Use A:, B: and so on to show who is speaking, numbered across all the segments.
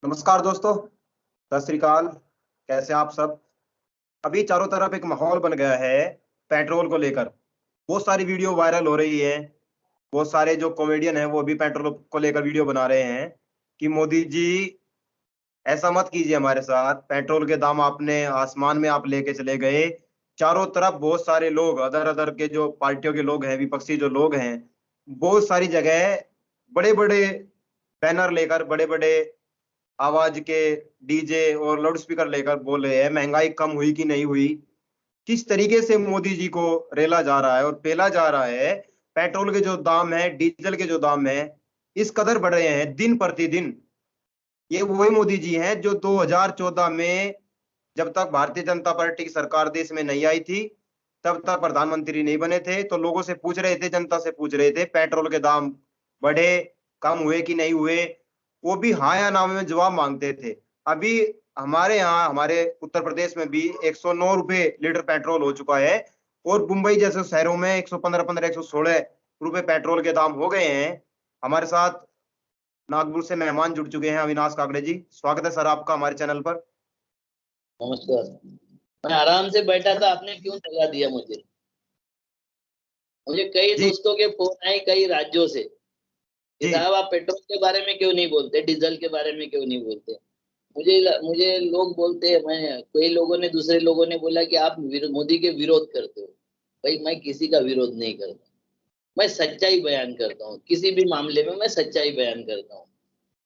A: नमस्कार दोस्तों, सत श्री अकाल। कैसे हैं आप सब? अभी चारों तरफ एक माहौल बन गया है पेट्रोल को लेकर। बहुत सारी वीडियो वायरल हो रही है। बहुत सारे जो कॉमेडियन हैं वो भी पेट्रोल को लेकर वीडियो बना रहे हैं कि मोदी जी ऐसा मत कीजिए हमारे साथ। पेट्रोल के दाम आपने आसमान में आप लेके चले गए। चारों तरफ बहुत सारे लोग अदर-अदर के जो पार्टियों के लोग हैं, विपक्षी जो लोग हैं, बहुत सारी जगह बड़े-बड़े बैनर लेकर, बड़े-बड़े आवाज के डीजे और लाउड स्पीकर लेकर बोल रहे हैं महंगाई कम हुई कि नहीं हुई। किस तरीके से मोदी जी को रेला जा रहा है और पेला जा रहा है। पेट्रोल के जो दाम है, डीजल के जो दाम है, इस कदर बढ़ रहे हैं दिन प्रतिदिन। ये वही मोदी जी हैं जो 2014 में जब तक भारतीय जनता पार्टी की सरकार देश में नहीं आई थी, तब तक प्रधानमंत्री नहीं बने थे, तो लोगों से पूछ रहे थे, जनता से पूछ रहे थे पेट्रोल के दाम बढ़े, कम हुए कि नहीं हुए? वो भी हाँ या ना में जवाब माँगते थे। अभी हमारे यहाँ, हमारे उत्तर प्रदेश में भी ₹109 लीटर पेट्रोल हो चुका है और मुंबई जैसे शहरों में 115-15, ₹116 पेट्रोल के दाम हो गए हैं। हमारे साथ नागपुर से मेहमान जुड़ चुके हैं, अविनाश काकड़े जी। स्वागत है सर आपका हमारे चैनल पर।
B: नमस्कार। मैं आराम से बैठा था, आपने क्यों जगा दिया मुझे? मुझे कई
A: जी,
B: दोस्तों के फोन आए कई राज्यों से कि
A: जी,
B: साहब आप पेट्रोल के बारे में क्यों नहीं बोलते, डीजल के बारे में क्यों नहीं बोलते। मुझे लोग बोलते हैं, मैं कई लोगों ने, दूसरे लोगों ने बोला कि आप मोदी के विरोध करते हो। भाई मैं किसी का विरोध नहीं करता, मैं सच्चाई बयान करता हूँ। किसी भी मामले में मैं सच्चाई बयान करता हूँ।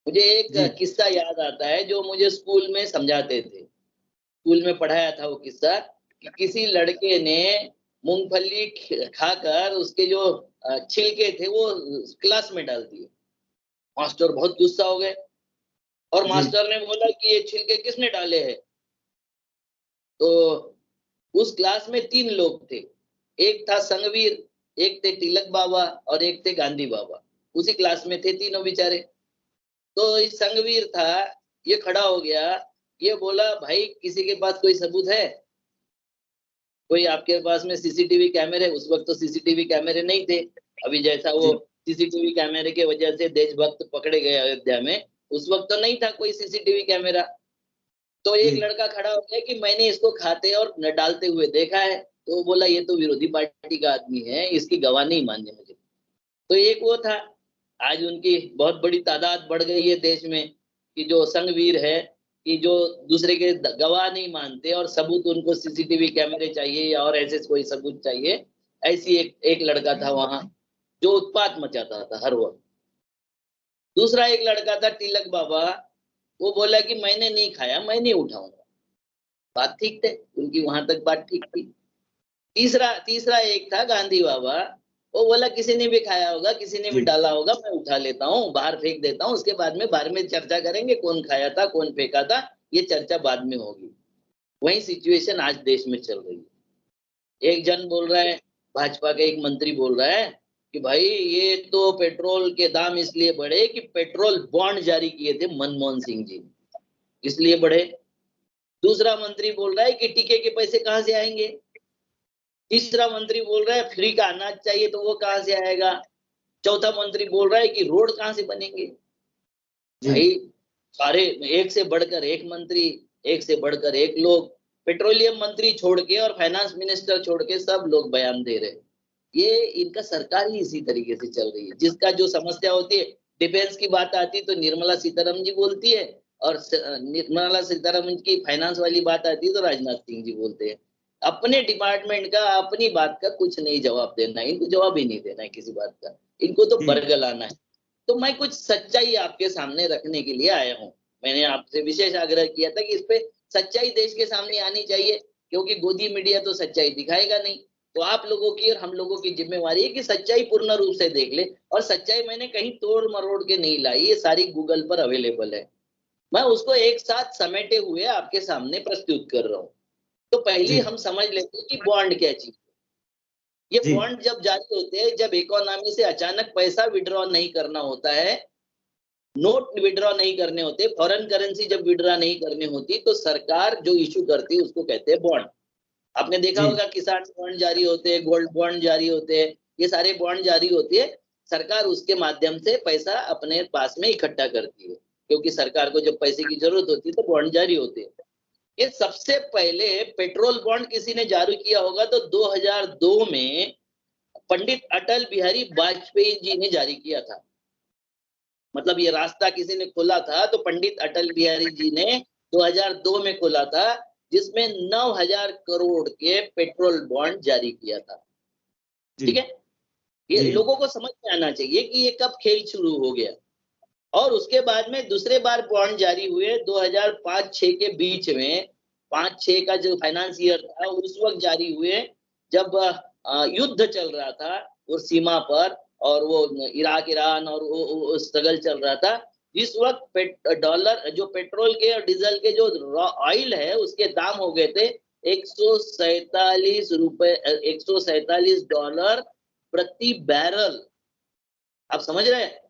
B: मुझे एक
A: जी,
B: किस्सा याद आता है जो मुझे स्कूल में समझाते थे। स्कूल में पढ़ाया था वो किस्सा कि किसी लड़के ने मूंगफली खाकर उसके जो छिलके थे वो क्लास में डाल दिए। मास्टर बहुत गुस्सा हो गए और
A: जी,
B: मास्टर ने बोला कि ये छिलके किसने डाले हैं? तो उस क्लास में 3 लोग थे। एक था संगवीर, एक थे तिलक बाबा और एक थे गांधी बाबा। उसी क्लास में थे तीनों बेचारे। तो इस संगवीर था, ये खड़ा हो गया, ये बोला भाई किसी के पास कोई सबूत है? कोई आपके पास में सीसीटीवी कैमरे, उस वक्त तो सीसीटीवी कैमरे नहीं थे। अभी जैसा वो
A: जी,
B: सीसीटीवी कैमरे के वजह से देशभक्त पकड़े गए अयोध्या में, उस वक्त तो नहीं था कोई सीसीटीवी कैमरा। तो
A: जी,
B: एक लड़का खड़ा हो गया कि मैंने इसको खाते और न डालते हुए देखा है। तो वो बोला ये तो विरोधी पार्टी का आदमी है, इसकी गवाह नहीं माननी मुझे। तो एक वो था। आज उनकी बहुत बड़ी तादाद बढ़ गई है देश में कि जो संघवीर है, कि जो दूसरे के गवाह नहीं मानते और सबूत उनको सीसीटीवी कैमरे चाहिए या और ऐसे कोई सबूत चाहिए। ऐसी एक एक लड़का था वहां जो उत्पात मचाता था हर वक्त। दूसरा एक लड़का था तिलक बाबा, वो बोला कि मैंने नहीं खाया, मैं नहीं उठाऊंगा। बात ठीक थे, उनकी वहां तक बात ठीक थी। तीसरा तीसरा एक था गांधी बाबा, वो बोला किसी ने भी खाया होगा, किसी ने भी
A: जी,
B: डाला होगा, मैं उठा लेता हूँ, बाहर फेंक देता हूँ, उसके बाद में चर्चा करेंगे कौन खाया था, कौन फेंका था, ये चर्चा बाद में होगी। वही सिचुएशन आज देश में चल रही है। एक जन बोल रहा है, भाजपा का एक मंत्री बोल रहा है कि भाई ये तो पेट्रोल के दाम इसलिए बढ़े कि पेट्रोल बॉन्ड जारी किए थे मनमोहन सिंह जी ने, इसलिए बढ़े। दूसरा मंत्री बोल रहा है कि टीके के पैसे कहाँ से आएंगे। तीसरा मंत्री बोल रहा है फ्री का अनाज चाहिए तो वो कहाँ से आएगा। चौथा मंत्री बोल रहा है कि रोड कहाँ से बनेंगे।
A: जी,
B: भाई सारे एक से बढ़कर एक मंत्री, एक से बढ़कर एक लोग, पेट्रोलियम मंत्री छोड़ के और फाइनेंस मिनिस्टर छोड़ के सब लोग बयान दे रहे हैं। ये इनका सरकार ही इसी तरीके से चल रही है। जिसका जो समस्या होती है, डिफेंस की बात आती है तो निर्मला सीतारमण जी बोलती है और निर्मला सीतारमण की फाइनेंस वाली बात आती है तो राजनाथ सिंह जी बोलते हैं। अपने डिपार्टमेंट का, अपनी बात का कुछ नहीं जवाब देना है, इनको जवाब ही नहीं देना है किसी बात का, इनको तो
A: जी,
B: बरगलाना है। तो मैं कुछ सच्चाई आपके सामने रखने के लिए आया हूँ। मैंने आपसे विशेष आग्रह किया था कि इस पे सच्चाई देश के सामने आनी चाहिए, क्योंकि गोदी मीडिया तो सच्चाई दिखाएगा नहीं। तो आप लोगों की और हम लोगों की जिम्मेवारी है कि सच्चाई पूर्ण रूप से देख ले। और सच्चाई मैंने कहीं तोड़ मरोड़ के नहीं लाई, ये सारी गूगल पर अवेलेबल है। मैं उसको एक साथ समेटे हुए आपके सामने प्रस्तुत कर रहा हूँ। तो पहली
A: जी,
B: हम समझ लेते हैं कि बॉन्ड क्या चीज है। ये
A: जी,
B: बॉन्ड जब जारी होते हैं, जब इकोनॉमी से अचानक पैसा विड्रॉ नहीं करना होता है, नोट विड्रॉ नहीं करने होते, फॉरेन करेंसी जब विड्रॉ नहीं करनी होती, तो सरकार जो इशू करती है उसको कहते हैं बॉन्ड। आपने देखा
A: जी,
B: होगा किसान बॉन्ड जारी होते हैं, गोल्ड बॉन्ड जारी होते हैं, ये सारे बॉन्ड जारी होते हैं। सरकार उसके माध्यम से पैसा अपने पास में इकट्ठा करती है। क्योंकि सरकार को जब पैसे की जरूरत होती है तो बॉन्ड जारी होते हैं। ये सबसे पहले पेट्रोल बॉन्ड किसी ने जारी किया होगा तो 2002 में पंडित अटल बिहारी वाजपेयी जी ने जारी किया था। मतलब ये रास्ता किसी ने खोला था तो पंडित अटल बिहारी जी ने 2002 में खोला था, जिसमें 9,000 करोड़ के पेट्रोल बॉन्ड जारी किया था। ठीक है, ये लोगों को समझ में आना चाहिए कि ये कब खेल शुरू हो गया। और उसके बाद में दूसरे बार बॉन्ड जारी हुए 2005-6 के बीच में, 5-6 का जो फाइनेंस ईयर था उस वक्त जारी हुए, जब युद्ध चल रहा था वो सीमा पर, और वो इराक ईरान और वो स्ट्रगल चल रहा था। इस वक्त डॉलर जो पेट्रोल के और डीजल के जो ऑयल है उसके दाम हो गए थे 147 रुपए, $147 प्रति बैरल। आप समझ रहे हैं?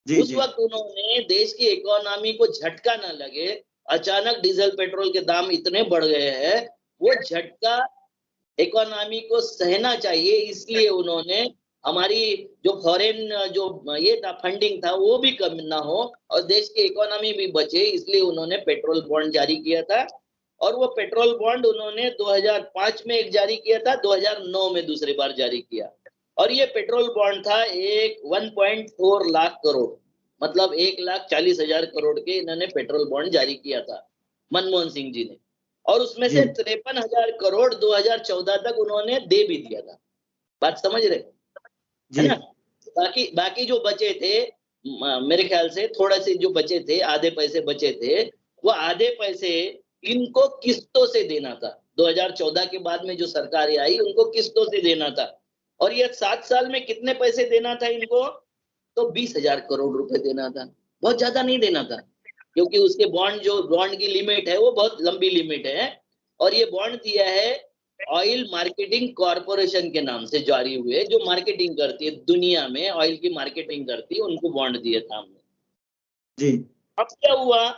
B: उस वक्त उन्होंने देश की इकोनॉमी को झटका ना लगे, अचानक डीजल पेट्रोल के दाम इतने बढ़ गए हैं, वो झटका इकोनॉमी को सहना चाहिए, इसलिए उन्होंने हमारी जो फॉरेन जो ये था फंडिंग था वो भी कम ना हो और देश की इकोनॉमी भी बचे, इसलिए उन्होंने पेट्रोल बॉन्ड जारी किया था। और वो पेट्रोल बॉन्ड उन्होंने 2005 में एक जारी किया था, 2009 में दूसरी बार जारी किया। और ये पेट्रोल बॉन्ड था 1.4 लाख करोड़, मतलब 1,40,000 करोड़ के इन्होंने पेट्रोल बॉन्ड जारी किया था मनमोहन सिंह जी ने। और उसमें से 53,000 करोड़ 2014 तक उन्होंने दे भी दिया था। बात समझ रहे है ना? बाकी जो बचे थे, मेरे ख्याल से थोड़ा से जो बचे थे, आधे पैसे बचे थे, वो आधे पैसे इनको किस्तों से देना था। 2014 के बाद में जो सरकार आई उनको किस्तों से देना था। और ये 7 साल में कितने पैसे देना था इनको? तो 20,000 करोड़ रुपए देना था। बहुत ज्यादा नहीं देना था, क्योंकि उसके बॉन्ड की लिमिट है वो बहुत लंबी लिमिट है। और ये बॉन्ड दिया है ऑयल मार्केटिंग कॉरपोरेशन के नाम से जारी हुए, जो मार्केटिंग करती है दुनिया में, ऑयल की मार्केटिंग करती है, उनको बॉन्ड दिए था हमने जी। अब क्या हुआ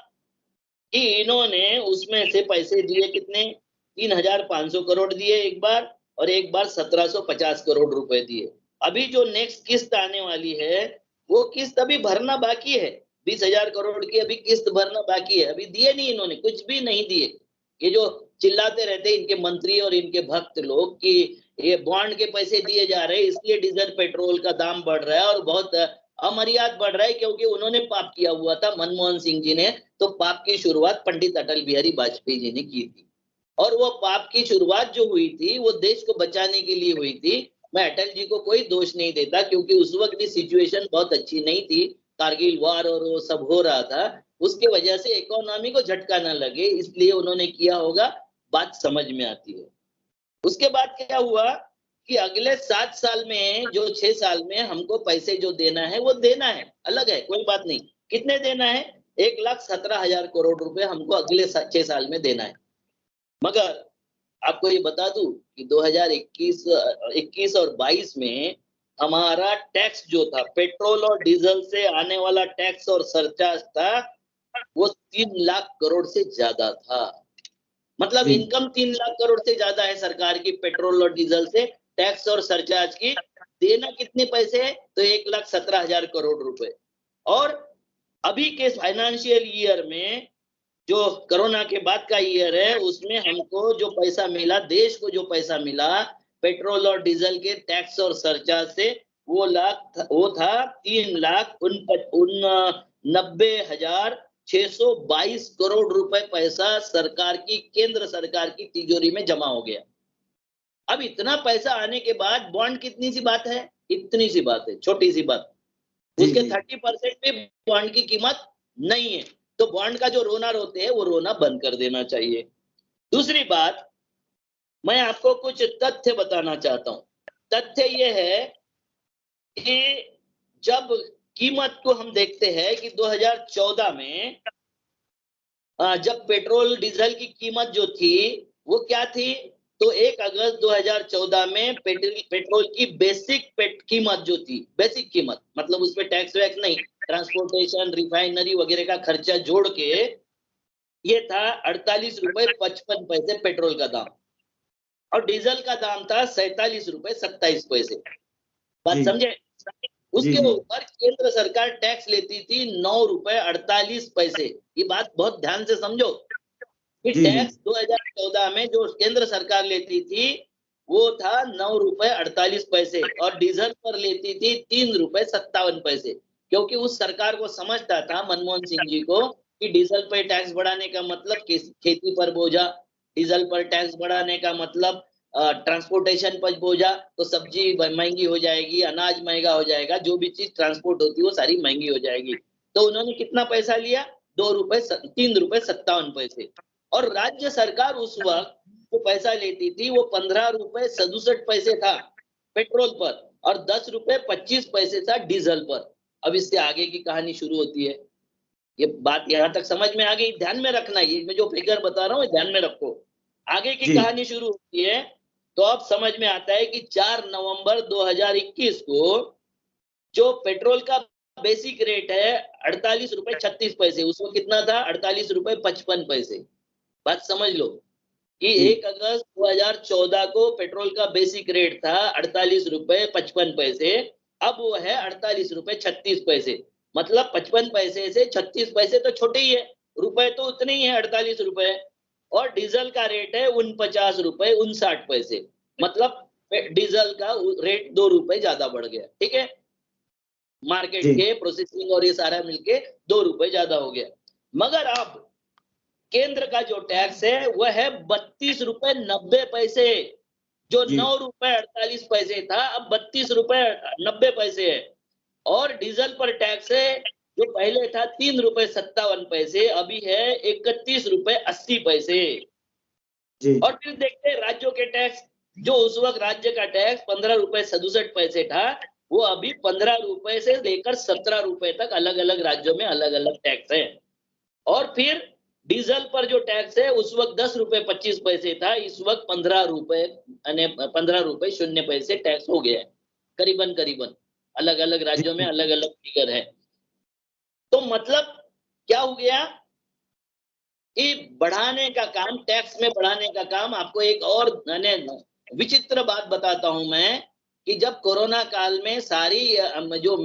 B: कि इन्होंने उसमें से पैसे दिए कितने? 3,500 करोड़ दिए एक बार, और एक बार 1,750 करोड़ रुपए दिए। अभी जो नेक्स्ट किस्त आने वाली है वो किस्त अभी भरना बाकी है, 20,000 करोड़ की अभी किस्त भरना बाकी है। अभी दिए नहीं, इन्होंने कुछ भी नहीं दिए। ये जो चिल्लाते रहते इनके मंत्री और इनके भक्त लोग कि ये बॉन्ड के पैसे दिए जा रहे हैं इसलिए डीजल पेट्रोल का दाम बढ़ रहा है और बहुत अमर्याद बढ़ रहा है, क्योंकि उन्होंने पाप किया हुआ था मनमोहन सिंह जी ने। तो पाप की शुरुआत पंडित अटल बिहारी वाजपेयी जी ने की थी, और वो पाप की शुरुआत जो हुई थी वो देश को बचाने के लिए हुई थी। मैं अटल जी को कोई दोष नहीं देता, क्योंकि उस वक्त भी सिचुएशन बहुत अच्छी नहीं थी, कारगिल वार और वो सब हो रहा था, उसके वजह से इकोनॉमी को झटका ना लगे इसलिए उन्होंने किया होगा। बात समझ में आती है। उसके बाद क्या हुआ कि अगले 7 साल में, जो 6 साल में हमको पैसे जो देना है वो देना है, अलग है, कोई बात नहीं। कितने देना है? 1,17,000 करोड़ रुपए हमको अगले 6 साल में देना है। मगर आपको ये बता दूं कि 2021 और 22 में हमारा टैक्स जो था, पेट्रोल और डीजल से आने वाला टैक्स और सरचार्ज था, वो 3 लाख करोड़ से ज्यादा था। मतलब इनकम 3 लाख करोड़ से ज्यादा है सरकार की पेट्रोल और डीजल से, टैक्स और सरचार्ज की। देना कितने पैसे है? तो 1,17,000 करोड़ रुपए। और अभी के फाइनेंशियल ईयर में, जो कोरोना के बाद का ईयर है, उसमें हमको जो पैसा मिला, देश को जो पैसा मिला पेट्रोल और डीजल के टैक्स और सरचार्ज से, वो था 3,89,622 करोड़ रुपए पैसा सरकार की, केंद्र सरकार की तिजोरी में जमा हो गया। अब इतना पैसा आने के बाद बॉन्ड कितनी सी बात है? इतनी सी बात है, छोटी सी बात। उसके 30% भी बॉन्ड की कीमत नहीं है। तो बॉन्ड का जो रोना रोते हैं वो रोना बंद कर देना चाहिए। दूसरी बात, मैं आपको कुछ तथ्य बताना चाहता हूं। तथ्य ये है कि जब कीमत को हम देखते हैं कि 2014 में जब पेट्रोल डीजल की कीमत जो थी वो क्या थी, तो 1 अगस्त 2014 में पेट्रोल की बेसिक कीमत जो थी, बेसिक कीमत मतलब उसमें टैक्स वैक्स नहीं, ट्रांसपोर्टेशन, रिफाइनरी वगैरह का खर्चा जोड़ के ये था 48 रुपए 55 पैसे पेट्रोल का दाम, और डीजल का दाम था 47 रुपए 27 पैसे। बात समझे? उसके
A: जी।
B: ऊपर केंद्र सरकार टैक्स लेती थी 9 रुपए 48 पैसे। ये बात बहुत ध्यान से समझो कि
A: जी। जी।
B: टैक्स 2014 में जो केंद्र सरकार लेती थी वो था 9 रुपए 48 पैसे, और डीजल पर लेती थी 3 रुपए 57 पैसे। क्योंकि उस सरकार को समझता था, मनमोहन सिंह जी को, कि डीजल पर टैक्स बढ़ाने का मतलब खेती पर बोझा, डीजल पर टैक्स बढ़ाने का मतलब ट्रांसपोर्टेशन पर बोझा, तो सब्जी महंगी हो जाएगी, अनाज महंगा हो जाएगा, जो भी चीज ट्रांसपोर्ट होती है वो सारी महंगी हो जाएगी। तो उन्होंने कितना पैसा लिया? 3 रुपए 67 पैसे। और राज्य सरकार उस वक्त जो पैसा लेती थी वो 15 रुपए 67 पैसे था पेट्रोल पर, और 10 रुपए 25 पैसे था डीजल पर। अब इससे आगे की कहानी शुरू होती है। ये बात यहां तक समझ में आ गई? ध्यान में रखना, ये मैं जो फिगर बता रहा हूँ ध्यान में रखो। आगे की
A: जी।
B: कहानी शुरू होती है तो अब समझ में आता है कि 4 नवंबर 2021 को जो पेट्रोल का बेसिक रेट है 48 रुपए 36 पैसे, उसमें कितना था? 48 रुपए 55 पैसे। बात समझ लो कि
A: जी।
B: 1 अगस्त 2014 को पेट्रोल का बेसिक रेट था 48 रुपए 55 पैसे, अब वो है 48 रुपए 36 पैसे। मतलब 55 पैसे से 36 पैसे तो छोटे ही है, रुपए तो उतने ही है 48 रुपए। और डीजल का रेट है 49 रुपए 59 पैसे, मतलब डीजल का रेट 2 रुपए ज्यादा बढ़ गया। ठीक है, मार्केट
A: जी।
B: के प्रोसेसिंग और ये सारा मिलके 2 रुपए ज्यादा हो गया। मगर अब केंद्र का जो टैक्स है वह है 32 रुपए 90 पैसे। जो
A: जी।
B: 9 रुपए 48 पैसे था अब 32 रुपए 90 पैसे है। और डीजल पर टैक्स है जो पहले था 3 रुपए 57 पैसे, अभी है 31 रुपए 80 पैसे।
A: जी।
B: और फिर देखते हैं राज्यों के टैक्स। जो उस वक्त राज्य का टैक्स 15 रुपए 67 पैसे था, वो अभी 15 रुपए से लेकर 17 रुपए तक अलग अलग राज्यों में अलग अलग टैक्स है। और फिर डीजल पर जो टैक्स है उस वक्त 10 रुपए 25 पैसे था, इस वक्त 15 रुपए यानी 15 रुपए 0 पैसे टैक्स हो गया है। करीबन करीबन अलग अलग राज्यों में
A: जी।
B: अलग अलग फिगर है। तो मतलब क्या हो गया कि बढ़ाने का काम, टैक्स में बढ़ाने का काम। आपको एक और मैंने विचित्र बात बताता हूं मैं, कि जब कोरोना काल में सारी जो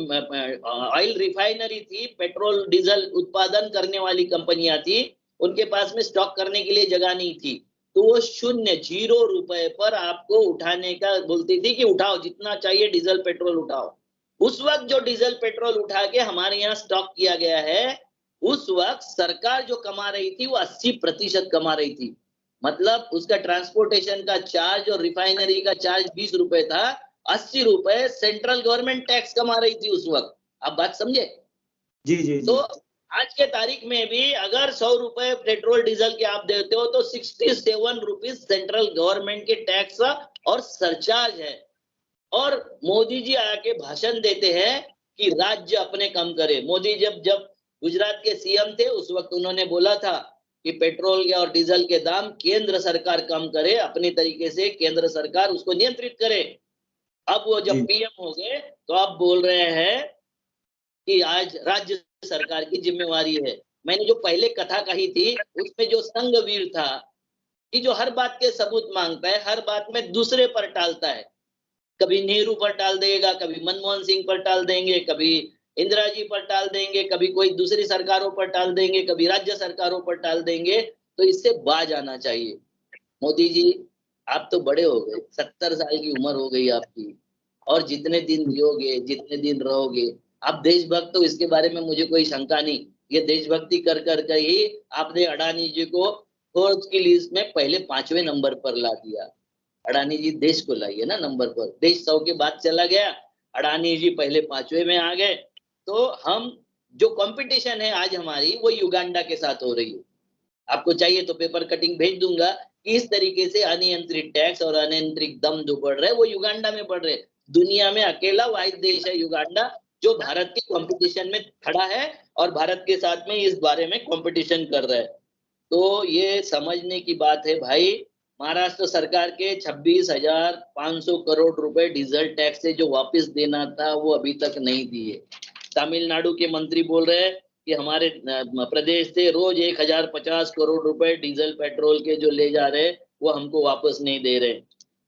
B: ऑयल रिफाइनरी थी, पेट्रोल डीजल उत्पादन करने वाली कंपनियां थी, उनके पास में स्टॉक करने के लिए जगह नहीं थी, तो वो 0 रुपए पर आपको उठाने का बोलती थी कि उठाओ जितना चाहिए डीजल पेट्रोल उठाओ। उस वक्त जो डीजल पेट्रोल उठा के हमारे यहाँ स्टॉक किया गया है, उस वक्त सरकार जो कमा रही थी वो 80% कमा रही थी। मतलब उसका ट्रांसपोर्टेशन का चार्ज और रिफाइनरी का चार्ज 20 रुपए था, 80 रुपए सेंट्रल गवर्नमेंट टैक्स कमा रही थी उस वक्त। आप बात समझे?
A: जी। जी।
B: तो
A: जी।
B: आज के तारीख में भी अगर 100 रुपए पेट्रोल डीजल के आप देते हो तो 67 रुपीज सेंट्रल गवर्नमेंट के टैक्स और सरचार्ज है। और मोदी जी आके भाषण देते हैं कि राज्य अपने कम करे। मोदी जब जब गुजरात के सीएम थे उस वक्त उन्होंने बोला था कि पेट्रोल के और डीजल के दाम केंद्र सरकार कम करे, अपने तरीके से केंद्र सरकार उसको नियंत्रित करे। अब वो जब
A: जी।
B: पीएम हो गए तो अब बोल रहे हैं कि आज राज्य सरकार की जिम्मेवारी है। मैंने जो पहले कथा कही थी उसमें जो संघवीर था कि जो हर बात के सबूत मांगता है, हर बात में दूसरे पर टालता है। कभी नेहरू पर टाल देगा, कभी मनमोहन सिंह पर टाल देंगे, कभी इंदिरा जी पर टाल देंगे, कभी कोई दूसरी सरकारों पर टाल देंगे, कभी राज्य सरकारों पर टाल देंगे। तो इससे बाज आना चाहिए। मोदी जी, आप तो बड़े हो गए, 70 साल की उम्र हो गई आपकी, और जितने दिन जियोगे, जितने दिन रहोगे, आप देशभक्त, तो इसके बारे में मुझे कोई शंका नहीं। ये देशभक्ति कर कर कर ही आपने अडानी जी को फोर्ब्स की लिस्ट में पहले 5वें नंबर पर ला दिया। अडानी जी देश को लाइए ना नंबर पर, देश 100 के बाद चला गया, अडानी जी पहले 5वें में आ गए। तो हम जो कंपटीशन है आज हमारी वो युगांडा के साथ हो रही है। आपको चाहिए तो पेपर कटिंग भेज दूंगा कि इस तरीके से अनियंत्रित टैक्स और अनियंत्रित दम जो बढ़ रहे हैं वो युगांडा में बढ़ रहे हैं। दुनिया में अकेला वाहिद देश है युगांडा जो भारत के कंपटीशन में खड़ा है और भारत के साथ में इस बारे में कंपटीशन कर रहा है। तो ये समझने की बात है भाई, महाराष्ट्र सरकार के 26,500 करोड़ रुपए डीजल टैक्स से जो वापस देना था वो अभी तक नहीं दिए। तमिलनाडु के मंत्री बोल रहे हैं कि हमारे प्रदेश से रोज 1,050 करोड़ रुपए डीजल पेट्रोल के जो ले जा रहे हैं वो हमको वापस नहीं दे रहे।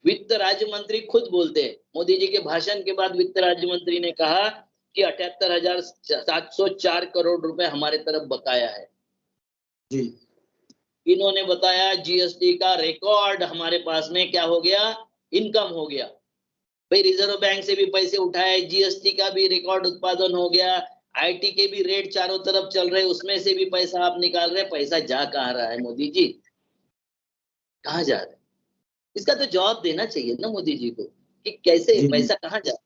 B: वित्त राज्य मंत्री खुद बोलते हैं, मोदी जी के भाषण के बाद वित्त राज्य मंत्री ने कहा कि 78,704 करोड़ रुपए हमारे तरफ बकाया है।
A: जी
B: इन्होंने बताया जीएसटी का रिकॉर्ड हमारे पास में क्या हो गया, इनकम हो गया। भाई रिजर्व बैंक से भी पैसे उठाए, जीएसटी का भी रिकॉर्ड उत्पादन हो गया, आईटी के भी रेट चारों तरफ चल रहे, उसमें से भी पैसा आप निकाल रहे। पैसा जा कहाँ रहा है मोदी जी, कहाँ जा रहा है? इसका तो जवाब देना चाहिए ना मोदी जी को कि कैसे
A: जी जी
B: पैसा कहाँ जा रहा है।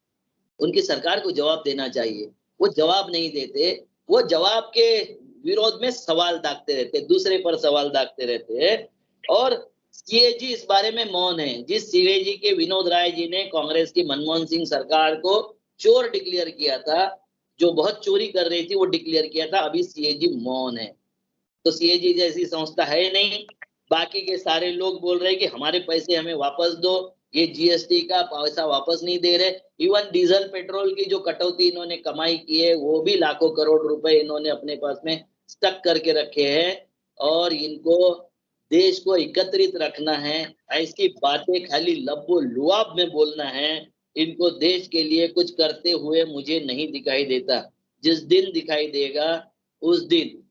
B: उनकी सरकार को जवाब देना चाहिए। वो जवाब नहीं देते, वो जवाब के विरोध में सवाल दागते रहते, दूसरे पर सवाल दागते रहते। और सीएजी इस बारे में मौन है। जिस सीएजी के विनोद राय जी ने कांग्रेस की मनमोहन सिंह सरकार को चोर डिक्लेयर किया था, जो बहुत चोरी कर रही थी, वो डिक्लेयर किया था, अभी सीएजी मौन है। तो सीएजी जैसी संस्था है नहीं। बाकी के सारे लोग बोल रहे हैं कि हमारे पैसे हमें वापस दो, ये जीएसटी का पैसा वापस नहीं दे रहे। इवन डीजल पेट्रोल की जो कटौती इन्होंने कमाई की है, वो भी लाखों करोड़ रुपए इन्होंने अपने पास में स्टक करके रखे हैं। और इनको देश को एकत्रित रखना है, ऐसी बातें खाली लब्बो लुआब में बोलना है। इनको देश के लिए कुछ करते हुए मुझे नहीं दिखाई देता। जिस दिन दिखाई देगा उस दिन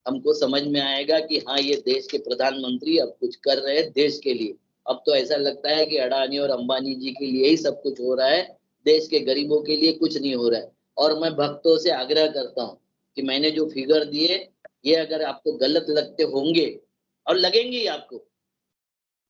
B: हमको समझ में आएगा कि हाँ, ये देश के प्रधानमंत्री अब कुछ कर रहे हैं देश के लिए। अब तो ऐसा लगता है कि अडानी और अंबानी जी के लिए ही सब कुछ हो रहा है, देश के गरीबों के लिए कुछ नहीं हो रहा है। और मैं भक्तों से आग्रह करता हूँ कि मैंने जो फिगर दिए, ये अगर आपको गलत लगते होंगे, और लगेंगे ही आपको,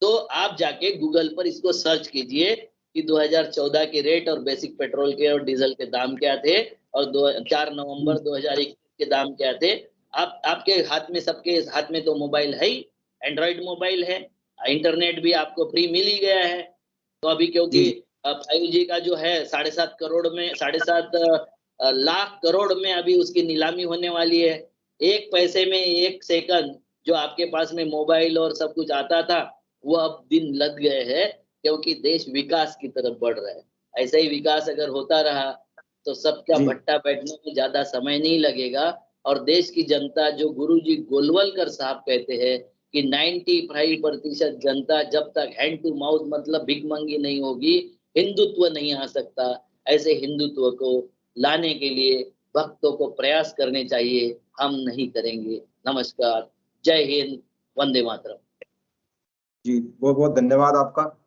B: तो आप जाके गूगल पर इसको सर्च कीजिए कि 2014 के रेट और बेसिक पेट्रोल के और डीजल के दाम क्या थे, और 4 नवंबर 2021 के दाम क्या थे। आपके हाथ में, सबके हाथ में तो मोबाइल है ही, एंड्रॉइड मोबाइल है, इंटरनेट भी आपको फ्री मिल ही गया है। तो अभी क्योंकि
A: जी
B: 5G का जो है 7.5 करोड़ में, 7.5 लाख करोड़ में अभी उसकी नीलामी होने वाली है। एक पैसे में 1 सेकंड जो आपके पास में मोबाइल और सब कुछ आता था, वो अब दिन लग गए हैं, क्योंकि देश विकास की तरफ बढ़ रहा है। ऐसा ही विकास अगर होता रहा तो सबका
A: जी
B: भट्टा बैठने में ज्यादा समय नहीं लगेगा। और देश की जनता, जो गुरुजी गोलवलकर साहब कहते हैं कि 95% जनता जब तक हैंड टू माउथ मतलब भिखमंगी नहीं होगी, हिंदुत्व नहीं आ सकता। ऐसे हिंदुत्व को लाने के लिए भक्तों को प्रयास करने चाहिए, हम नहीं करेंगे। नमस्कार, जय हिंद, वंदे मातरम।
A: जी बहुत बहुत धन्यवाद आपका।